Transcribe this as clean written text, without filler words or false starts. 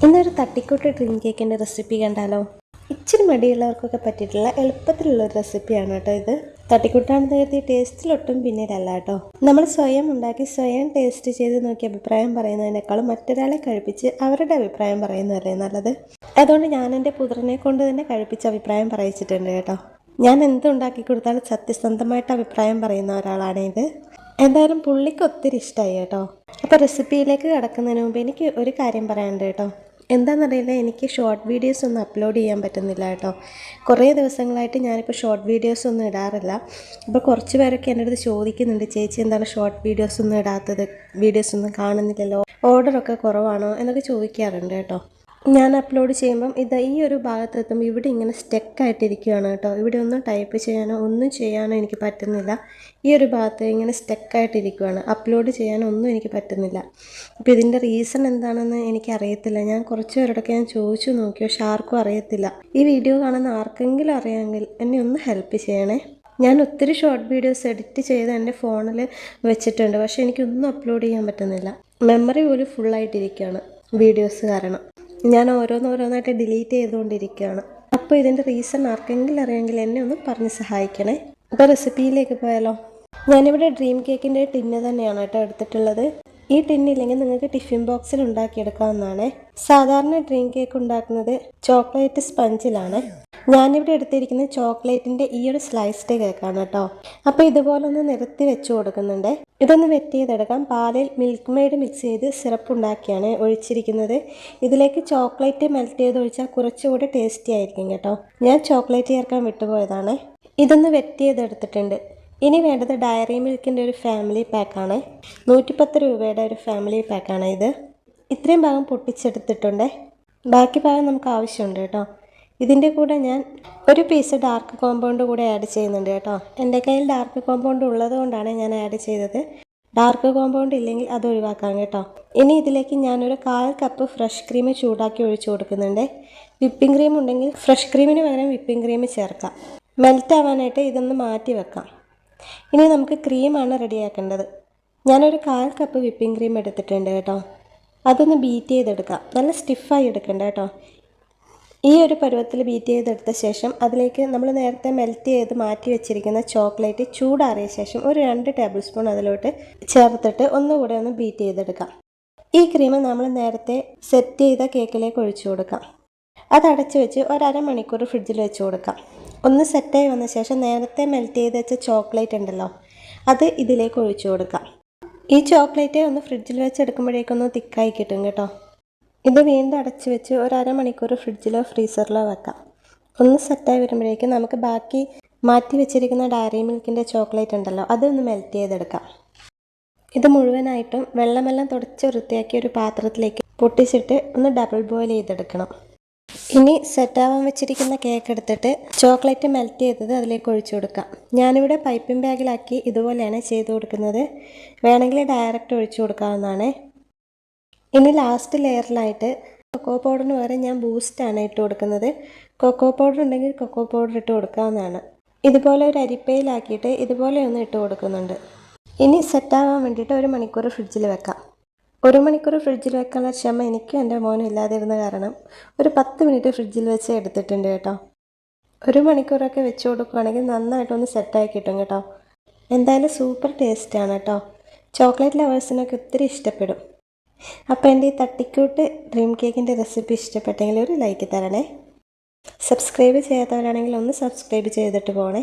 ഇന്നൊരു തട്ടിക്കൂട്ട് ഡ്രീം കേക്കിൻ്റെ റെസിപ്പി കണ്ടാലോ? ഇച്ചിരി മടിയുള്ളവർക്കൊക്കെ പറ്റിയിട്ടുള്ള എളുപ്പത്തിലുള്ളൊരു റെസിപ്പിയാണ് കേട്ടോ ഇത്. തട്ടിക്കൂട്ടാണെന്ന് കരുതി ടേസ്റ്റിലൊട്ടും പിന്നീടല്ല കേട്ടോ. നമ്മൾ സ്വയം ഉണ്ടാക്കി സ്വയം ടേസ്റ്റ് ചെയ്ത് നോക്കി അഭിപ്രായം പറയുന്നതിനേക്കാളും മറ്റൊരാളെ കഴിപ്പിച്ച് അവരുടെ അഭിപ്രായം പറയുന്നതല്ലേ നല്ലത്. അതുകൊണ്ട് ഞാൻ എൻ്റെ പുത്രനെ കൊണ്ട് തന്നെ കഴിപ്പിച്ച് അഭിപ്രായം പറയിച്ചിട്ടുണ്ട് കേട്ടോ. ഞാൻ എന്തുണ്ടാക്കി കൊടുത്താലും സത്യസന്ധമായിട്ട് അഭിപ്രായം പറയുന്ന ഒരാളാണ് ഇത്. എന്തായാലും പുള്ളിക്ക് ഒത്തിരി ഇഷ്ടമായി കേട്ടോ. അപ്പോൾ റെസിപ്പിയിലേക്ക് കടക്കുന്നതിന് മുമ്പ് എനിക്ക് ഒരു കാര്യം പറയാനുണ്ട് കേട്ടോ. എന്താണെന്നറിയില്ല, എനിക്ക് ഷോർട്ട് വീഡിയോസ് ഒന്നും അപ്ലോഡ് ചെയ്യാൻ പറ്റുന്നില്ല കേട്ടോ. കുറേ ദിവസങ്ങളായിട്ട് ഞാനിപ്പോൾ ഷോർട്ട് വീഡിയോസ് ഒന്നും ഇടാറില്ല. അപ്പോൾ കുറച്ച് പേരൊക്കെ എൻ്റെ അടുത്ത് ചോദിക്കുന്നുണ്ട്, ചേച്ചി എന്താണ് ഷോർട്ട് വീഡിയോസ് ഒന്നും ഇടാത്തത്, വീഡിയോസ് ഒന്നും കാണുന്നില്ലല്ലോ, ഓർഡറൊക്കെ കുറവാണോ എന്നൊക്കെ ചോദിക്കാറുണ്ട് കേട്ടോ. ഞാൻ അപ്ലോഡ് ചെയ്യുമ്പം ഈ ഒരു ഭാഗത്തെത്തുമ്പോൾ ഇവിടെ ഇങ്ങനെ സ്റ്റക്കായിട്ടിരിക്കുകയാണ് കേട്ടോ. ഇവിടെ ഒന്നും ടൈപ്പ് ചെയ്യാനോ ഒന്നും ചെയ്യാനോ എനിക്ക് പറ്റുന്നില്ല. ഈ ഒരു ഭാഗത്ത് ഇങ്ങനെ സ്റ്റക്കായിട്ടിരിക്കുകയാണ്. അപ്ലോഡ് ചെയ്യാനോ ഒന്നും എനിക്ക് പറ്റുന്നില്ല. അപ്പോൾ ഇതിൻ്റെ റീസൺ എന്താണെന്ന് എനിക്കറിയത്തില്ല. ഞാൻ കുറച്ച് പേരോടൊക്കെ ഞാൻ ചോദിച്ചു നോക്കി, പക്ഷെ ആർക്കും അറിയത്തില്ല. ഈ വീഡിയോ കാണുന്ന ആർക്കെങ്കിലും അറിയാമെങ്കിൽ എന്നെ ഒന്ന് ഹെൽപ്പ് ചെയ്യണേ. ഞാൻ ഒത്തിരി ഷോർട്ട് വീഡിയോസ് എഡിറ്റ് ചെയ്ത് എൻ്റെ ഫോണിൽ വെച്ചിട്ടുണ്ട്, പക്ഷേ എനിക്കൊന്നും അപ്ലോഡ് ചെയ്യാൻ പറ്റുന്നില്ല. മെമ്മറി പോലും ഫുള്ളായിട്ടിരിക്കുകയാണ് വീഡിയോസ് കാരണം. ഞാൻ ഓരോന്നോരോന്നായിട്ട് ഡിലീറ്റ് ചെയ്തുകൊണ്ടിരിക്കുകയാണ്. അപ്പോൾ ഇതിൻ്റെ റീസൺ ആർക്കെങ്കിലും അറിയാമെങ്കിൽ എന്നെ ഒന്ന് പറഞ്ഞ് സഹായിക്കണേ. അപ്പോൾ റെസിപ്പിയിലേക്ക് പോയാലോ? ഞാനിവിടെ ഡ്രീം കേക്കിൻ്റെ ടിന്ന് തന്നെയാണ് കേട്ടോ എടുത്തിട്ടുള്ളത്. ഈ ടിന്നില്ലെങ്കിൽ നിങ്ങൾക്ക് ടിഫിൻ ബോക്സിൽ ഉണ്ടാക്കിയെടുക്കാവുന്നതാണ്. സാധാരണ ഡ്രീം കേക്ക് ഉണ്ടാക്കുന്നത് ചോക്ലേറ്റ് സ്പഞ്ചിലാണ്. ഞാനിവിടെ എടുത്തിരിക്കുന്നത് ചോക്ലേറ്റിൻ്റെ ഈ ഒരു സ്ലൈസ്ഡ് കേക്കാണ് കേട്ടോ. അപ്പോൾ ഇതുപോലെ ഒന്ന് നിരത്തി വെച്ച് കൊടുക്കുന്നുണ്ട്. ഇതൊന്ന് വെറ്റ് ചെയ്തെടുക്കാം. പാലിൽ മിൽക്ക് മെയ്ഡ് മിക്സ് ചെയ്ത് സിറപ്പ് ഉണ്ടാക്കിയാണ് ഒഴിച്ചിരിക്കുന്നത്. ഇതിലേക്ക് ചോക്ലേറ്റ് മെൽറ്റ് ചെയ്ത് ഒഴിച്ചാൽ കുറച്ചുകൂടി ടേസ്റ്റി ആയിരിക്കും കേട്ടോ. ഞാൻ ചോക്ലേറ്റ് ചേർക്കാൻ വിട്ടുപോയതാണ്. ഇതൊന്ന് വെറ്റ് ചെയ്തെടുത്തിട്ടുണ്ട്. ഇനി വേണ്ടത് ഡയറി മിൽക്കിൻ്റെ ഒരു ഫാമിലി പാക്കാണ്. 110 രൂപയുടെ ഒരു ഫാമിലി പാക്കാണ് ഇത്. ഇത്രയും ഭാഗം പൊട്ടിച്ചെടുത്തിട്ടുണ്ട്. ബാക്കി ഭാഗം നമുക്ക് ആവശ്യമുണ്ട് കേട്ടോ. ഇതിൻ്റെ കൂടെ ഞാൻ ഒരു പീസ് ഡാർക്ക് കോമ്പൗണ്ട് കൂടെ ആഡ് ചെയ്യുന്നുണ്ട് കേട്ടോ. എൻ്റെ കയ്യിൽ ഡാർക്ക് കോമ്പൗണ്ട് ഉള്ളത് കൊണ്ടാണ് ഞാൻ ആഡ് ചെയ്തത്. ഡാർക്ക് കോമ്പൗണ്ട് ഇല്ലെങ്കിൽ അത് ഒഴിവാക്കാം കേട്ടോ. ഇനി ഇതിലേക്ക് ഞാനൊരു 1/4 കപ്പ് ഫ്രഷ് ക്രീം ചൂടാക്കി ഒഴിച്ചു കൊടുക്കുന്നുണ്ട്. വിപ്പിംഗ് ക്രീം ഉണ്ടെങ്കിൽ ഫ്രഷ് ക്രീമിന് പകരം വിപ്പിംഗ് ക്രീം ചേർക്കാം. മെൽറ്റ് ആവാനായിട്ട് ഇതൊന്ന് മാറ്റി വെക്കാം. ഇനി നമുക്ക് ക്രീമാണ് റെഡിയാക്കേണ്ടത്. ഞാനൊരു 1/4 കപ്പ് വിപ്പിംഗ് ക്രീം എടുത്തിട്ടുണ്ട് കേട്ടോ. അതൊന്ന് ബീറ്റ് ചെയ്തെടുക്കാം. നല്ല സ്റ്റിഫായി എടുക്കണ്ട കേട്ടോ. ഈ ഒരു പരുവത്തിൽ ബീറ്റ് ചെയ്തെടുത്ത ശേഷം അതിലേക്ക് നമ്മൾ നേരത്തെ മെൽറ്റ് ചെയ്ത് മാറ്റി വെച്ചിരിക്കുന്ന ചോക്ലേറ്റ് ചൂടാറിയ ശേഷം ഒരു 2 ടേബിൾ സ്പൂൺ അതിലോട്ട് ചേർത്തിട്ട് ഒന്നുകൂടെ ഒന്ന് ബീറ്റ് ചെയ്തെടുക്കാം. ഈ ക്രീം നമ്മൾ നേരത്തെ സെറ്റ് ചെയ്ത കേക്കിലേക്ക് ഒഴിച്ചു കൊടുക്കാം. അത് അടച്ചു വെച്ച് ഒരു അരമണിക്കൂർ ഫ്രിഡ്ജിൽ വെച്ച് കൊടുക്കാം. ഒന്ന് സെറ്റായി വന്ന ശേഷം നേരത്തെ മെൽറ്റ് ചെയ്ത് വെച്ച ചോക്ലേറ്റ് ഉണ്ടല്ലോ, അത് ഇതിലേക്ക് ഒഴിച്ചു കൊടുക്കാം. ഈ ചോക്ലേറ്റ് ഒന്ന് ഫ്രിഡ്ജിൽ വെച്ച് എടുക്കുമ്പോഴേക്കൊന്ന് തിക്കായി കിട്ടും കേട്ടോ. ഇത് വീണ്ടും അടച്ചു വെച്ച് ഒരു അരമണിക്കൂർ ഫ്രിഡ്ജിലോ ഫ്രീസറിലോ വെക്കാം. ഒന്ന് സെറ്റായി വരുമ്പോഴേക്കും നമുക്ക് ബാക്കി മാറ്റി വെച്ചിരിക്കുന്ന ഡയറി മിൽക്കിൻ്റെ ചോക്ലേറ്റ് ഉണ്ടല്ലോ, അതൊന്ന് മെൽറ്റ് ചെയ്തെടുക്കാം. ഇത് മുഴുവനായിട്ടും വെള്ളമെല്ലാം തുടച്ച് വൃത്തിയാക്കി ഒരു പാത്രത്തിലേക്ക് പൊട്ടിച്ചിട്ട് ഒന്ന് ഡബിൾ ബോയിൽ ചെയ്തെടുക്കണം. ഇനി സെറ്റാവാൻ വെച്ചിരിക്കുന്ന കേക്ക് എടുത്തിട്ട് ചോക്ലേറ്റ് മെൽറ്റ് ചെയ്തത് അതിലേക്ക് ഒഴിച്ചു കൊടുക്കാം. ഞാനിവിടെ പൈപ്പിംഗ് ബാഗിലാക്കി ഇതുപോലെയാണ് ചെയ്ത് കൊടുക്കുന്നത്. വേണമെങ്കിൽ ഡയറക്റ്റ് ഒഴിച്ചു കൊടുക്കാവുന്നതാണ്. ഇനി ലാസ്റ്റ് ലെയറിലായിട്ട് കൊക്കോ പൗഡറിന് പകരം ഞാൻ ബൂസ്റ്റാണ് ഇട്ട് കൊടുക്കുന്നത്. കൊക്കോ പൗഡർ ഉണ്ടെങ്കിൽ കൊക്കോ പൗഡർ ഇട്ട് കൊടുക്കാവുന്നതാണ്. ഇതുപോലെ ഒരു അരിപ്പയിലാക്കിയിട്ട് ഇതുപോലെ ഒന്ന് ഇട്ട് കൊടുക്കുന്നുണ്ട്. ഇനി സെറ്റാവാൻ വേണ്ടിയിട്ട് 1 മണിക്കൂർ ഫ്രിഡ്ജിൽ വെക്കാം. 1 മണിക്കൂർ ഫ്രിഡ്ജിൽ വെക്കാനുള്ള ക്ഷമ എനിക്കും എൻ്റെ മോനും ഇല്ലാതിരുന്ന കാരണം ഒരു 10 മിനിറ്റ് ഫ്രിഡ്ജിൽ വെച്ച് എടുത്തിട്ടുണ്ട് കേട്ടോ. 1 മണിക്കൂറൊക്കെ വെച്ച് കൊടുക്കുകയാണെങ്കിൽ നന്നായിട്ടൊന്ന് സെറ്റായി കിട്ടും കേട്ടോ. എന്തായാലും സൂപ്പർ ടേസ്റ്റാണ് കേട്ടോ. ചോക്ലേറ്റ് ലവേഴ്സിനൊക്കെ ഒത്തിരി ഇഷ്ടപ്പെടും. അപ്പോൾ എൻ്റെ ഈ തട്ടിക്കൂട്ട് ഡ്രീം കേക്കിൻ്റെ റെസിപ്പി ഇഷ്ടപ്പെട്ടെങ്കിൽ ഒരു ലൈക്ക് തരണേ. സബ്സ്ക്രൈബ് ചെയ്യാത്തവരാണെങ്കിൽ ഒന്ന് സബ്സ്ക്രൈബ് ചെയ്തിട്ട് പോകണേ.